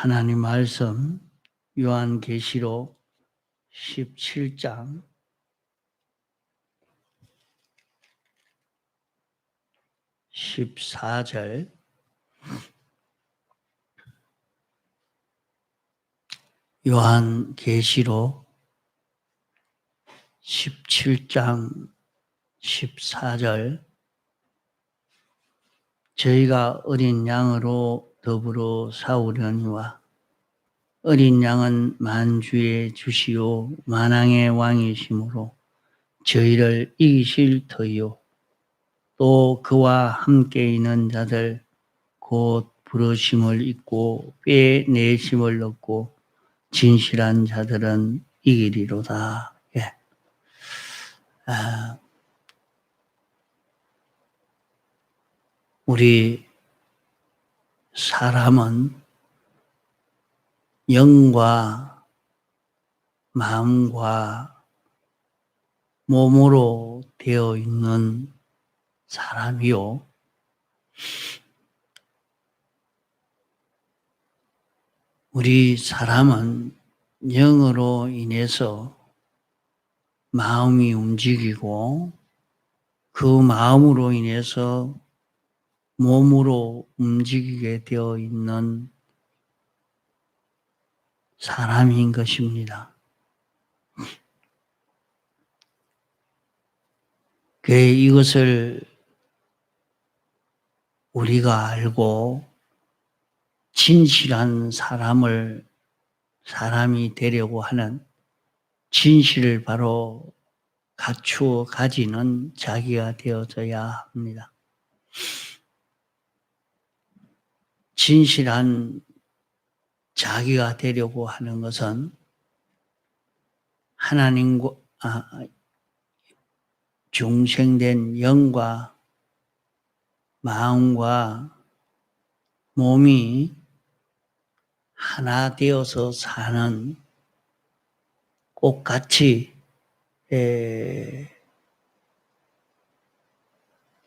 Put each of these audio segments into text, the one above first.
하나님 말씀 요한계시록 17장 14절 요한계시록 17장 14절 저희가 어린 양으로 더불어 싸우려니와 어린 양은 만주의 주시요 만왕의 왕이시므로 저희를 이기실 터이요 또 그와 함께 있는 자들 곧 부르심을 입고 빼내심을 얻고 진실한 자들은 이기리로다. 예. 우리 사람은 영과 마음과 몸으로 되어 있는 사람이요. 우리 사람은 영으로 인해서 마음이 움직이고 그 마음으로 인해서 몸으로 움직이게 되어 있는 사람인 것입니다. 이것을 우리가 알고 진실한 사람이 되려고 하는 진실을 바로 갖추어 가지는 자기가 되어져야 합니다. 진실한 자기가 되려고 하는 것은 하나님과 중생된 영과 마음과 몸이 하나 되어서 사는 꽃같이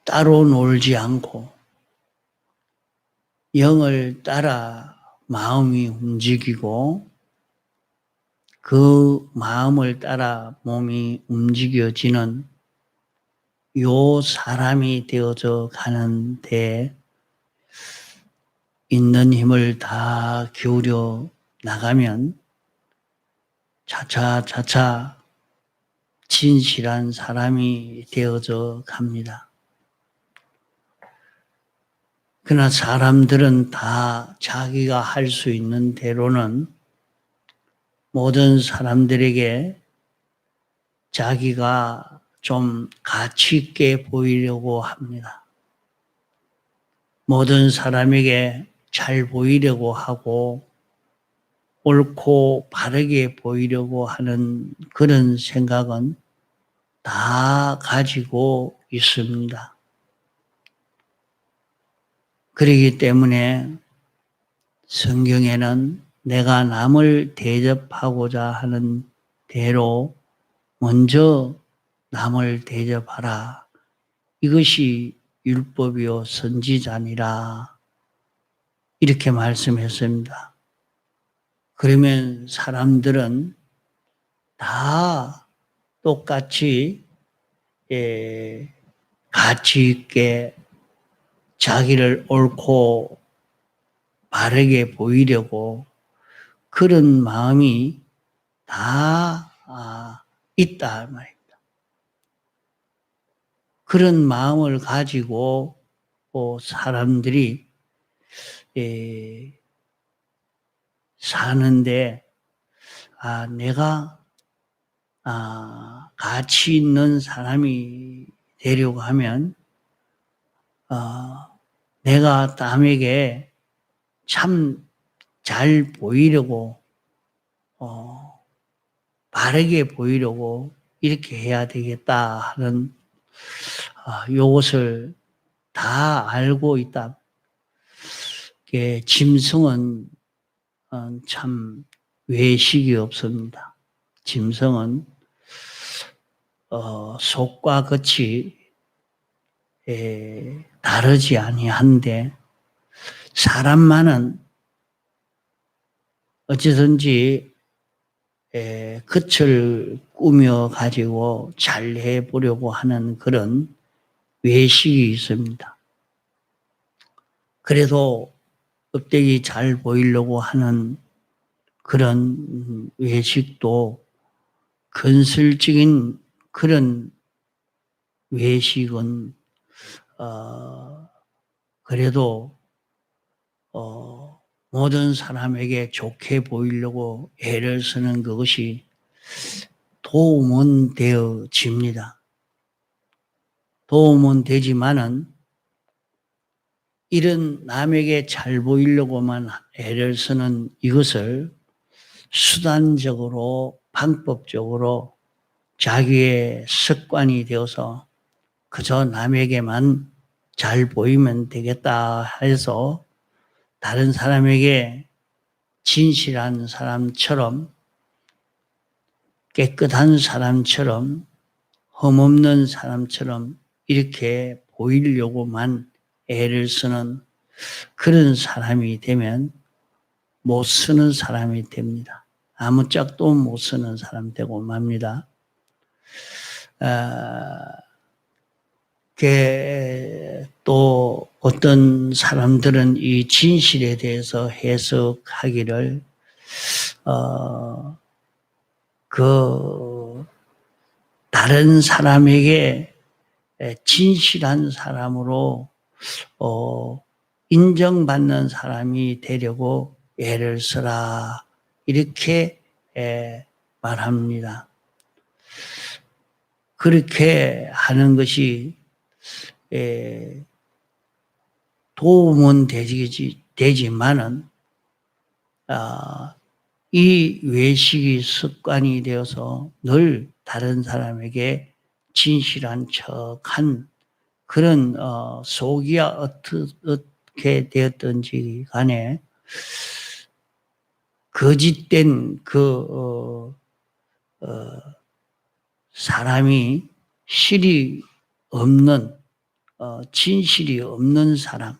따로 놀지 않고 영을 따라 마음이 움직이고 그 마음을 따라 몸이 움직여지는 요 사람이 되어져 가는데 있는 힘을 다 기울여 나가면 차차 진실한 사람이 되어져 갑니다. 그러나 사람들은 다 자기가 할 수 있는 대로는 모든 사람들에게 자기가 좀 가치 있게 보이려고 합니다. 모든 사람에게 잘 보이려고 하고 옳고 바르게 보이려고 하는 그런 생각은 다 가지고 있습니다. 그렇기 때문에 성경에는 내가 남을 대접하고자 하는 대로 먼저 남을 대접하라. 이것이 율법이요 선지자니라. 이렇게 말씀했습니다. 그러면 사람들은 다 똑같이 가치 있게 자기를 옳고 바르게 보이려고 그런 마음이 다 있다 말입니다. 그런 마음을 가지고 사람들이 사는데 내가 가치 있는 사람이 되려고 하면 내가 남에게 참 잘 보이려고 바르게 보이려고 이렇게 해야 되겠다 하는 이것을 다 알고 있다. 짐승은 참 외식이 없습니다. 짐승은 속과 끝이 다르지 아니한데 사람만은 어찌든지 끝을 꾸며 가지고 잘 해보려고 하는 그런 외식이 있습니다. 그래도 껍데기 잘 보이려고 하는 그런 외식도 건설적인 그런 외식은 그래도 모든 사람에게 좋게 보이려고 애를 쓰는 그것이 도움은 되어집니다. 도움은 되지만은 이런 남에게 잘 보이려고만 애를 쓰는 이것을 수단적으로 방법적으로 자기의 습관이 되어서 그저 남에게만 잘 보이면 되겠다 해서 다른 사람에게 진실한 사람처럼 깨끗한 사람처럼 흠없는 사람처럼 이렇게 보이려고만 애를 쓰는 그런 사람이 되면 못 쓰는 사람이 됩니다. 아무짝도 못 쓰는 사람 되고 맙니다. 또 어떤 사람들은 이 진실에 대해서 해석하기를 다른 사람에게 진실한 사람으로 인정받는 사람이 되려고 애를 쓰라 이렇게 말합니다. 그렇게 하는 것이 도움은 되지만은 이 외식이 습관이 되어서 늘 다른 사람에게 진실한 척한 그런 속이야 어떻게 되었든지 간에 거짓된 사람이 실이 없는 진실이 없는 사람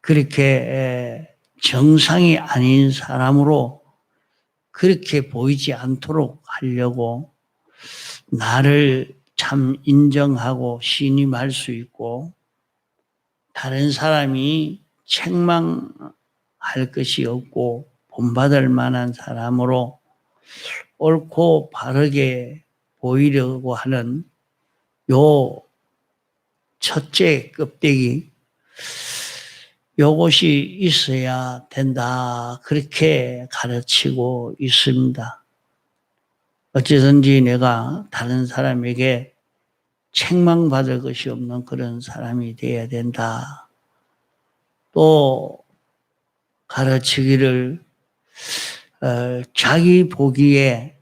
그렇게 정상이 아닌 사람으로 그렇게 보이지 않도록 하려고 나를 참 인정하고 신임할 수 있고 다른 사람이 책망할 것이 없고 본받을 만한 사람으로 옳고 바르게 보이려고 하는 요 첫째 껍데기 요것이 있어야 된다 그렇게 가르치고 있습니다. 어찌든지 내가 다른 사람에게 책망받을 것이 없는 그런 사람이 되어야 된다. 또 가르치기를 자기 보기에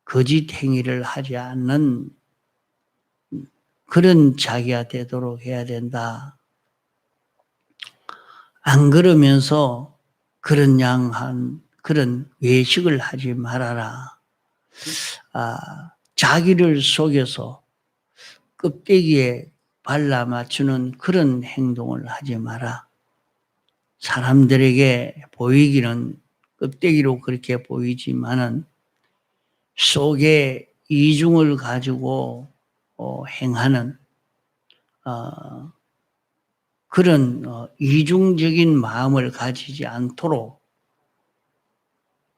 거짓 행위를 하지 않는 그런 자기가 되도록 해야 된다. 안 그러면서 그런 양한 그런 외식을 하지 말아라. 자기를 속여서 껍데기에 발라 맞추는 그런 행동을 하지 마라. 사람들에게 보이기는 껍데기로 그렇게 보이지만은 속에 이중을 가지고 행하는 그런 이중적인 마음을 가지지 않도록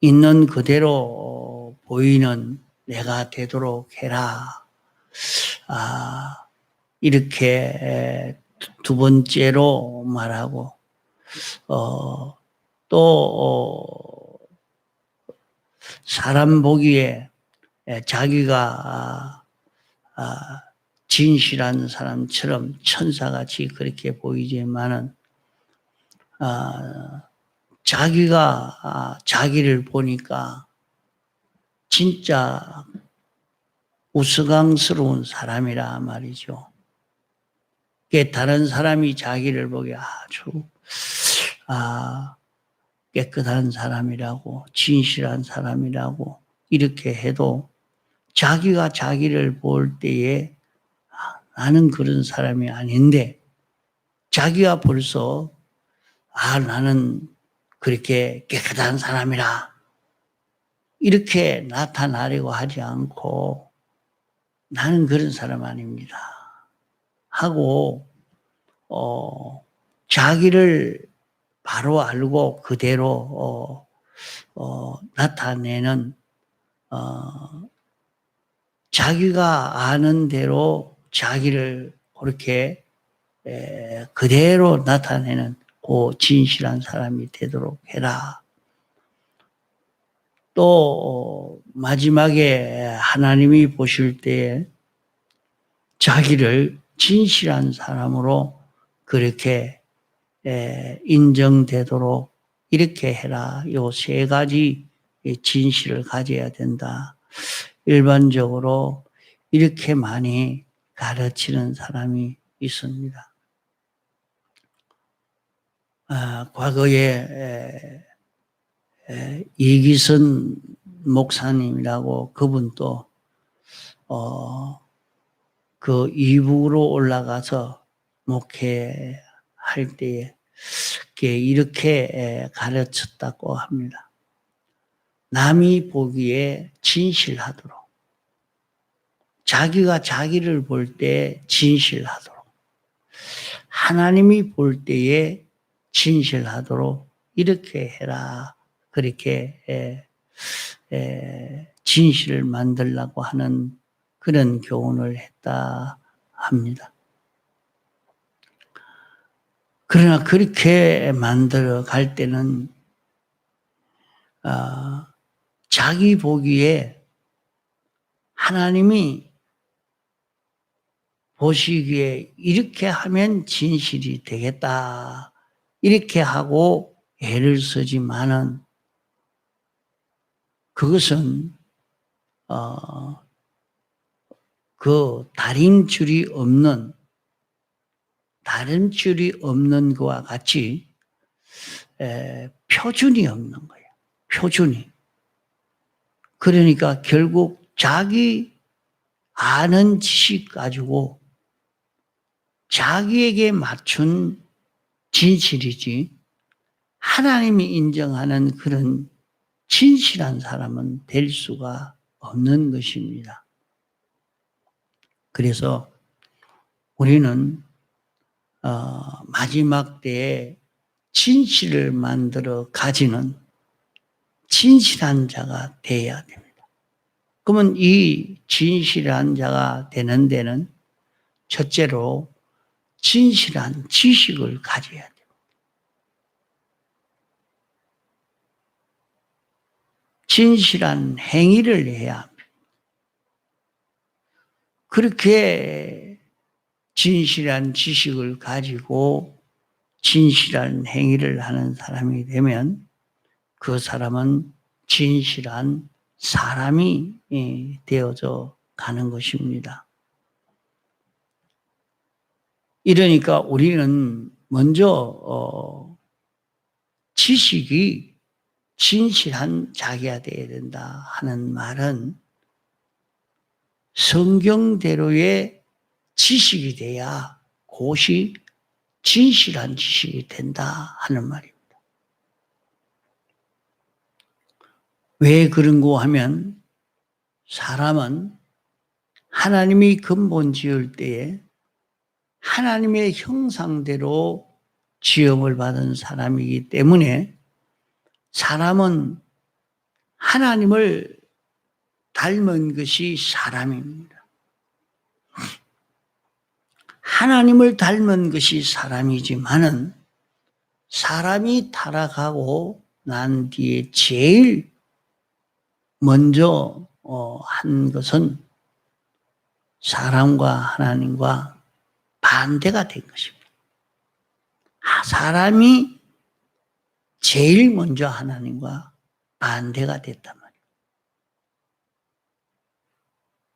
있는 그대로 보이는 내가 되도록 해라. 이렇게 두 번째로 말하고 또 사람 보기에 자기가 진실한 사람처럼 천사같이 그렇게 보이지만은 자기가 자기를 보니까 진짜 우스꽝스러운 사람이라 말이죠. 다른 사람이 자기를 보기에 아주 깨끗한 사람이라고 진실한 사람이라고 이렇게 해도 자기가 자기를 볼 때에 나는 그런 사람이 아닌데 자기가 벌써 나는 그렇게 깨끗한 사람이라 이렇게 나타나려고 하지 않고 나는 그런 사람 아닙니다 하고 자기를 바로 알고 그대로 나타내는 자기가 아는 대로 자기를 그렇게 그대로 나타내는 그 진실한 사람이 되도록 해라. 또 마지막에 하나님이 보실 때에 자기를 진실한 사람으로 그렇게 인정되도록 이렇게 해라. 요 세 가지 진실을 가져야 된다. 일반적으로 이렇게 많이 가르치는 사람이 있습니다. 과거에 이기선 목사님이라고 그분도 그 이북으로 올라가서 목회할 때에 이렇게 가르쳤다고 합니다. 남이 보기에 진실하도록, 자기가 자기를 볼 때 진실하도록, 하나님이 볼 때에 진실하도록 이렇게 해라. 그렇게 진실을 만들려고 하는 그런 교훈을 했다 합니다. 그러나 그렇게 만들어 갈 때는 자기 보기에 하나님이 보시기에 이렇게 하면 진실이 되겠다. 이렇게 하고 애를 쓰지만은 그것은 그 다림줄이 없는 것과 같이 표준이 없는 거예요. 표준이. 그러니까 결국 자기 아는 지식 가지고 자기에게 맞춘 진실이지 하나님이 인정하는 그런 진실한 사람은 될 수가 없는 것입니다. 그래서 우리는 마지막 때에 진실을 만들어 가지는 진실한 자가 되어야 됩니다. 그러면 이 진실한 자가 되는 데는 첫째로 진실한 지식을 가져야 돼요. 진실한 행위를 해야 합니다. 그렇게 진실한 지식을 가지고 진실한 행위를 하는 사람이 되면 그 사람은 진실한 사람이 되어져 가는 것입니다. 이러니까 우리는 먼저 지식이 진실한 자기가 되어야 된다 하는 말은 성경대로의 지식이 돼야 그것이 진실한 지식이 된다 하는 말입니다. 왜 그런고 하면 사람은 하나님이 근본 지을 때에 하나님의 형상대로 지음을 받은 사람이기 때문에 사람은 하나님을 닮은 것이 사람입니다. 하나님을 닮은 것이 사람이지만은 사람이 타락하고 난 뒤에 제일 먼저 한 것은 사람과 하나님과 반대가 된 것입니다. 사람이 제일 먼저 하나님과 반대가 됐단 말이에요.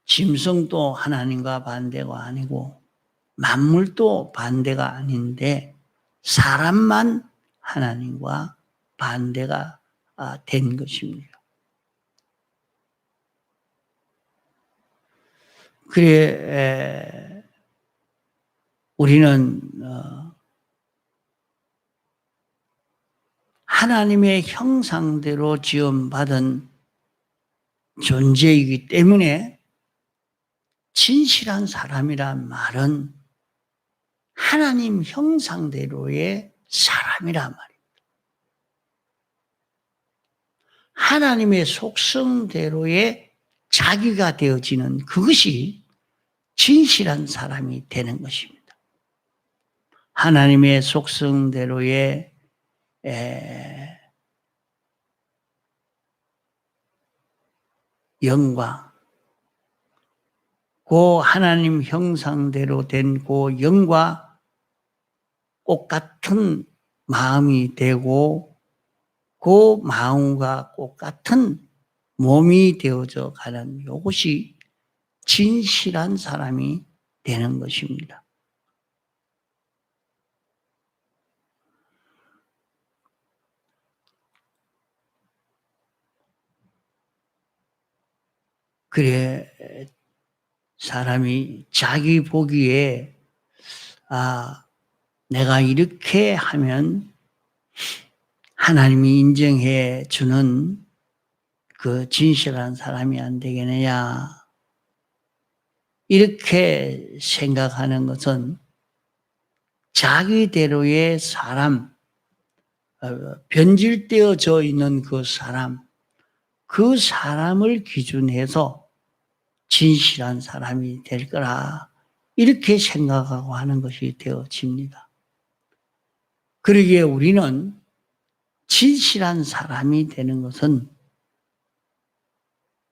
짐승도 하나님과 반대가 아니고 만물도 반대가 아닌데 사람만 하나님과 반대가 된 것입니다. 그래 우리는 하나님의 형상대로 지음받은 존재이기 때문에 진실한 사람이란 말은 하나님 형상대로의 사람이란 말입니다. 하나님의 속성대로의 자기가 되어지는 그것이 진실한 사람이 되는 것입니다. 하나님의 속성대로의 영광, 그 하나님 형상대로 된 그 영과 똑같은 마음이 되고 그 마음과 똑같은 몸이 되어져 가는 이것이 진실한 사람이 되는 것입니다. 그래 사람이 자기 보기에 내가 이렇게 하면 하나님이 인정해 주는 그 진실한 사람이 안 되겠느냐 이렇게 생각하는 것은 자기대로의 사람, 변질되어져 있는 그 사람을 기준해서 진실한 사람이 될 거라 이렇게 생각하고 하는 것이 되어집니다. 그러기에 우리는 진실한 사람이 되는 것은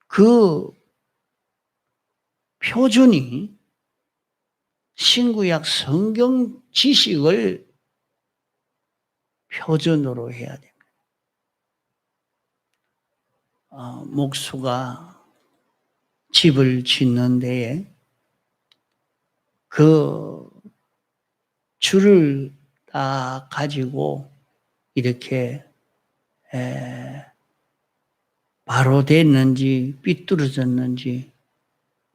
그 표준이 신구약 성경 지식을 표준으로 해야 됩니다. 목수가 집을 짓는 데에 그 줄을 딱 가지고 이렇게 바로 됐는지 삐뚤어졌는지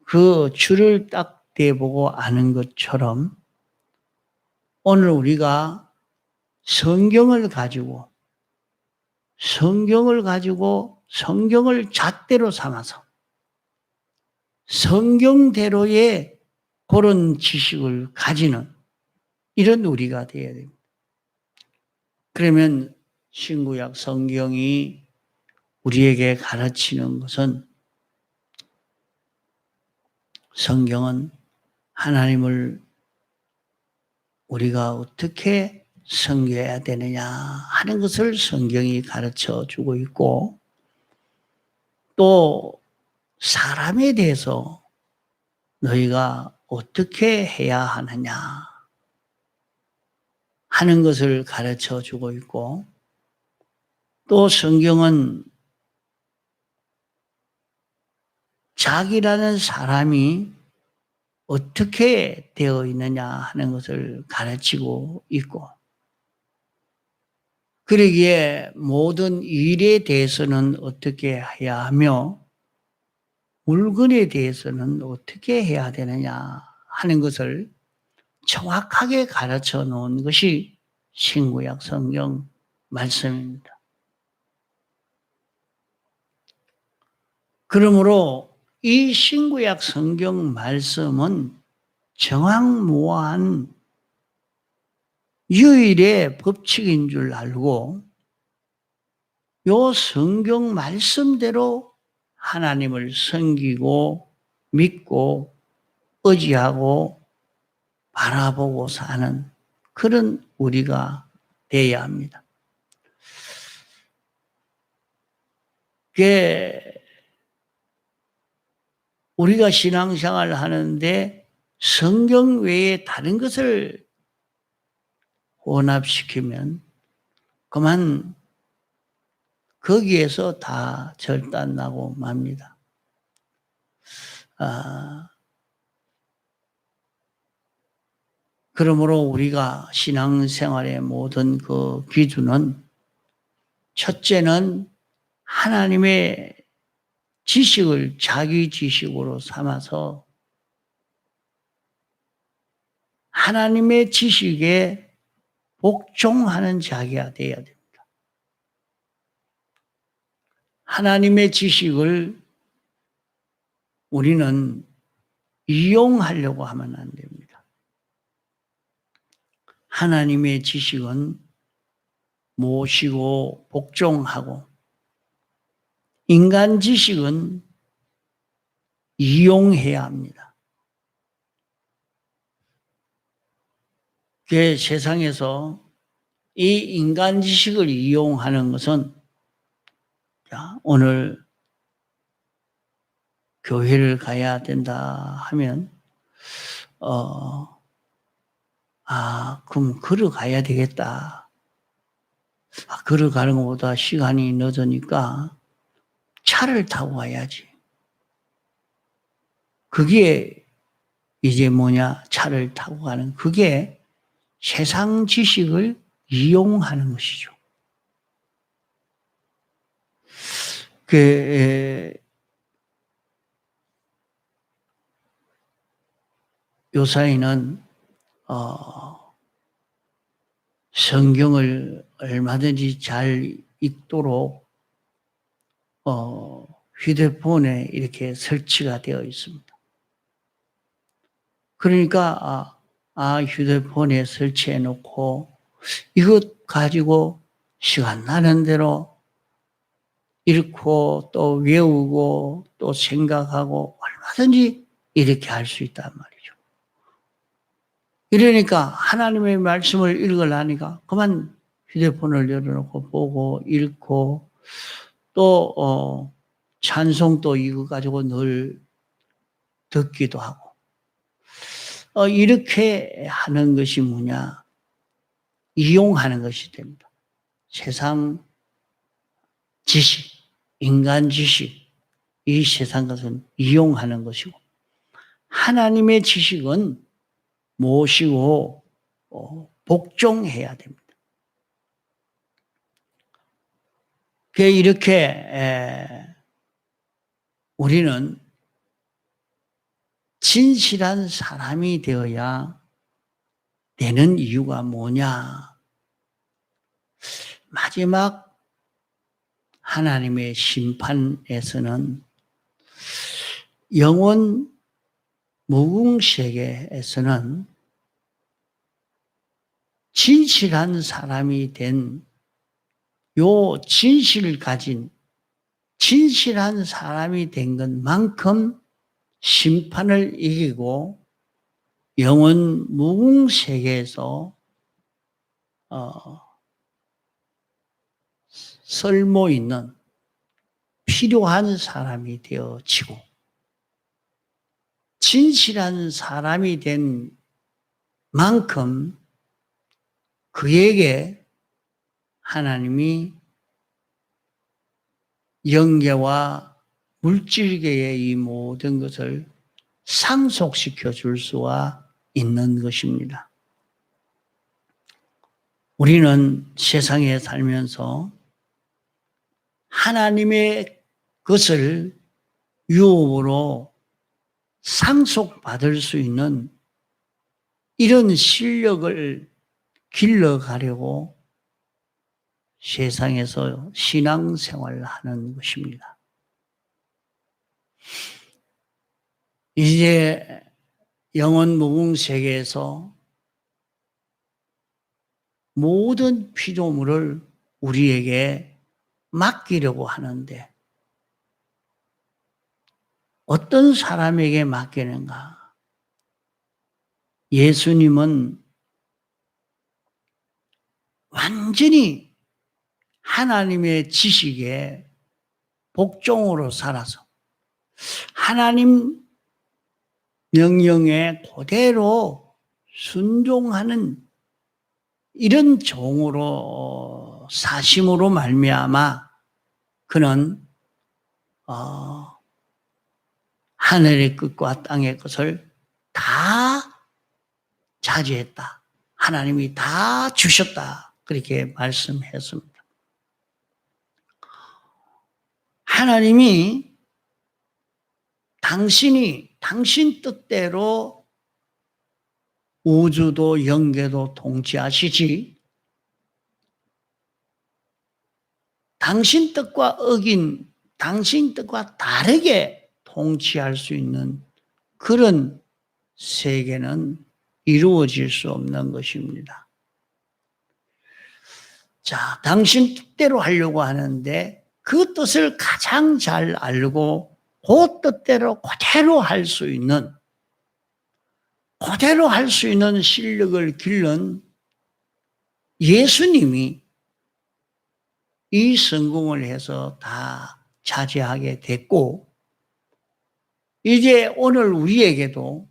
그 줄을 딱 대보고 아는 것처럼 오늘 우리가 성경을 가지고 성경을 잣대로 삼아서 성경대로의 그런 지식을 가지는 이런 우리가 되어야 됩니다. 그러면 신구약 성경이 우리에게 가르치는 것은 성경은 하나님을 우리가 어떻게 섬겨야 되느냐 하는 것을 성경이 가르쳐 주고 있고 또 사람에 대해서 너희가 어떻게 해야 하느냐 하는 것을 가르쳐 주고 있고 또 성경은 자기라는 사람이 어떻게 되어 있느냐 하는 것을 가르치고 있고 그러기에 모든 일에 대해서는 어떻게 해야 하며 물건에 대해서는 어떻게 해야 되느냐 하는 것을 정확하게 가르쳐 놓은 것이 신구약 성경 말씀입니다. 그러므로 이 신구약 성경 말씀은 정확무한 유일의 법칙인 줄 알고 요 성경 말씀대로 하나님을 섬기고 믿고 의지하고 바라보고 사는 그런 우리가 되어야 합니다. 우리가 신앙생활을 하는데 성경 외에 다른 것을 혼합시키면 그만 거기에서 다 절단나고 맙니다. 그러므로 우리가 신앙생활의 모든 그 기준은 첫째는 하나님의 지식을 자기 지식으로 삼아서 하나님의 지식에 복종하는 자기가 되어야 됩니다. 하나님의 지식을 우리는 이용하려고 하면 안 됩니다. 하나님의 지식은 모시고 복종하고, 인간 지식은 이용해야 합니다. 그 세상에서 이 인간 지식을 이용하는 것은, 오늘 교회를 가야 된다 하면 그럼 걸어가야 되겠다. 걸어가는 것보다 시간이 늦으니까 차를 타고 가야지. 그게 이제 뭐냐? 차를 타고 가는, 그게 세상 지식을 이용하는 것이죠. 요사이는 성경을 얼마든지 잘 읽도록 휴대폰에 이렇게 설치가 되어 있습니다. 그러니까 휴대폰에 설치해 놓고 이것 가지고 시간 나는 대로 읽고 또 외우고 또 생각하고 얼마든지 이렇게 할 수 있단 말이죠. 이러니까 하나님의 말씀을 읽으려니까 그만 휴대폰을 열어놓고 보고 읽고 또 찬송도 이거 가지고 늘 듣기도 하고 이렇게 하는 것이 뭐냐? 이용하는 것이 됩니다. 세상 지식, 인간 지식, 이 세상 것은 이용하는 것이고, 하나님의 지식은 모시고 복종해야 됩니다. 이렇게 우리는 진실한 사람이 되어야 되는 이유가 뭐냐? 마지막 하나님의 심판에서는, 영원 무궁세계에서는 진실한 사람이 된, 요 진실을 가진 진실한 사람이 된 것만큼 심판을 이기고 영원 무궁세계에서 쓸모 있는 필요한 사람이 되어지고, 진실한 사람이 된 만큼 그에게 하나님이 영계와 물질계의 이 모든 것을 상속시켜 줄 수가 있는 것입니다. 우리는 세상에 살면서 하나님의 것을 유업으로 상속받을 수 있는 이런 실력을 길러가려고 세상에서 신앙생활을 하는 것입니다. 이제 영원 무궁세계에서 모든 피조물을 우리에게 맡기려고 하는데, 어떤 사람에게 맡기는가? 예수님은 완전히 하나님의 지식에 복종으로 살아서 하나님 명령에 그대로 순종하는 이런 종으로 사심으로 말미암아 그는 하늘의 끝과 땅의 것을 다 차지했다. 하나님이 다 주셨다. 그렇게 말씀했습니다. 하나님이 당신 뜻대로 우주도 영계도 통치하시지, 당신 뜻과 어긴 당신 뜻과 다르게 통치할 수 있는 그런 세계는 이루어질 수 없는 것입니다. 자, 당신 뜻대로 하려고 하는데 그 뜻을 가장 잘 알고 그 뜻대로 그대로 할 수 있는 실력을 기른 예수님이 이 성공을 해서 다 차지하게 됐고, 이제 오늘 우리에게도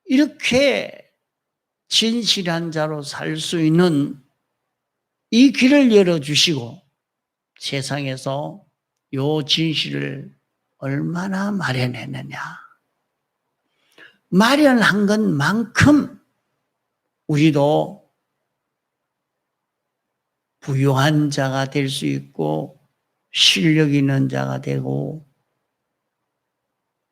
이렇게 진실한 자로 살 수 있는 이 길을 열어주시고 세상에서 요 진실을 얼마나 마련했느냐. 마련한 것만큼 우리도 부유한 자가 될 수 있고 실력 있는 자가 되고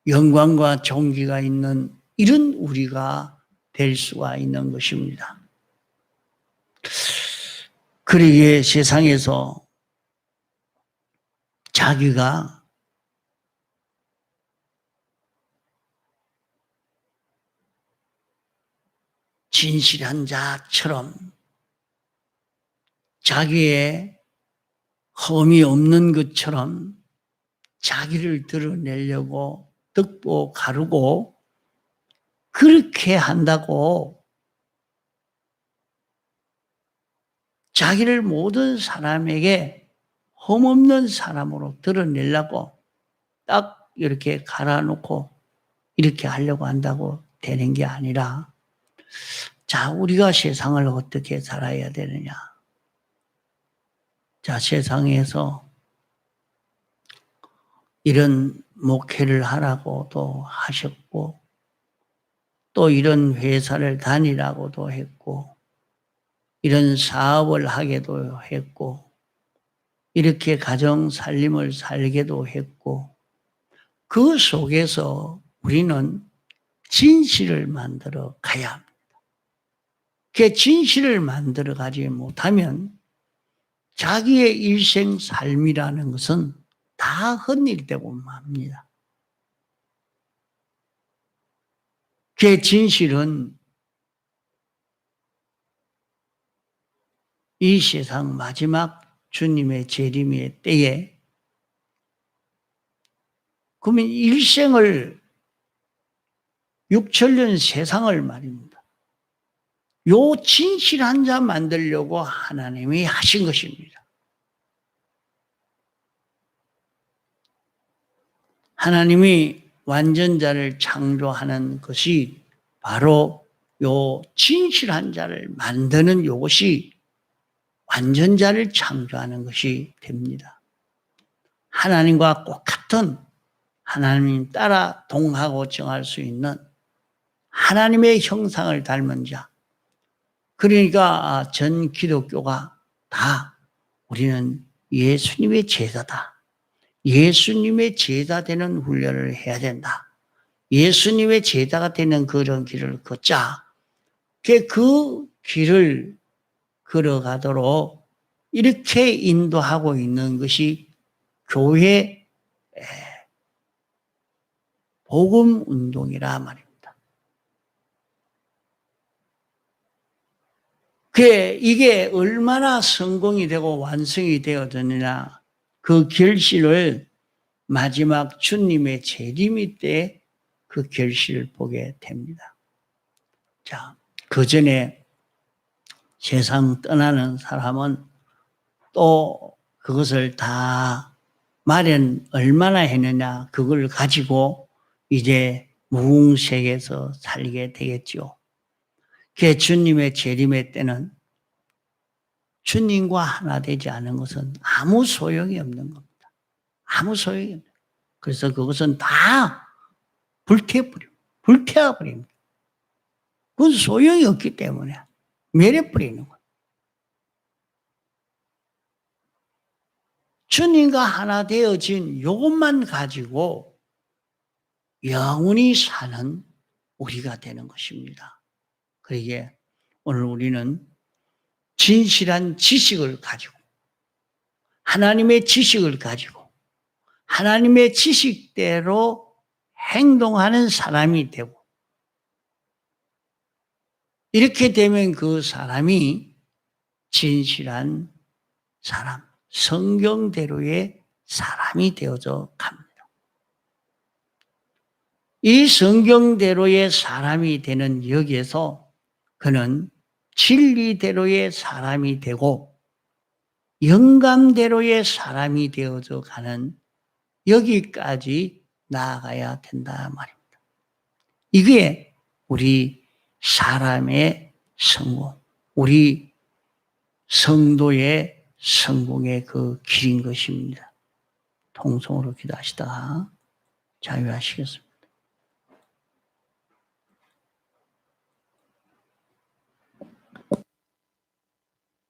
영광과 존귀가 있는 이런 우리가 될 수가 있는 것입니다. 그러기에 세상에서 자기가 진실한 자처럼 자기의 흠이 없는 것처럼 자기를 드러내려고 득보 가르고 그렇게 한다고 자기를 모든 사람에게 흠없는 사람으로 드러내려고 딱 이렇게 갈아놓고 이렇게 하려고 한다고 되는 게 아니라, 자, 우리가 세상을 어떻게 살아야 되느냐. 자, 세상에서 이런 목회를 하라고도 하셨고, 또 이런 회사를 다니라고도 했고, 이런 사업을 하게도 했고, 이렇게 가정 살림을 살게도 했고, 그 속에서 우리는 진실을 만들어 가야 합니다. 그 진실을 만들어 가지 못하면 자기의 일생 삶이라는 것은 다 헛일되고 맙니다. 그 진실은 이 세상 마지막 주님의 재림의 때에, 그러면 일생을 6천년 세상을 말입니다. 요 진실한 자 만들려고 하나님이 하신 것입니다. 하나님이 완전자를 창조하는 것이 바로 요 진실한 자를 만드는 요것이 완전자를 창조하는 것이 됩니다. 하나님과 똑같은, 하나님 따라 동하고 정할 수 있는 하나님의 형상을 닮은 자. 그러니까 전 기독교가 다 우리는 예수님의 제자다. 예수님의 제자 되는 훈련을 해야 된다. 예수님의 제자가 되는 그런 길을 걷자. 그 길을 걸어가도록 이렇게 인도하고 있는 것이 교회 복음 운동이라 말입니다. 이게 얼마나 성공이 되고 완성이 되어졌느냐, 그 결실을 마지막 주님의 재림이 때 그 결실을 보게 됩니다. 자, 그 전에 세상 떠나는 사람은 또 그것을 다 마련 얼마나 했느냐, 그걸 가지고 이제 무궁세계에서 살게 되겠죠. 그 주님의 재림의 때는 주님과 하나 되지 않은 것은 아무 소용이 없는 겁니다. 아무 소용이 없는. 그래서 그것은 다 불태워버립니다. 그건 소용이 없기 때문에 멸해버리는 거예요. 주님과 하나 되어진 이것만 가지고 영원히 사는 우리가 되는 것입니다. 그러기에 오늘 우리는 진실한 지식을 가지고, 하나님의 지식을 가지고 하나님의 지식대로 행동하는 사람이 되고, 이렇게 되면 그 사람이 진실한 사람, 성경대로의 사람이 되어져 갑니다. 이 성경대로의 사람이 되는 여기에서 그는 진리대로의 사람이 되고 영감대로의 사람이 되어져 가는 여기까지 나아가야 된다 말입니다. 이게 우리 사람의 성공, 우리 성도의 성공의 그 길인 것입니다. 통성으로 기도하시다가 자유하시겠습니다.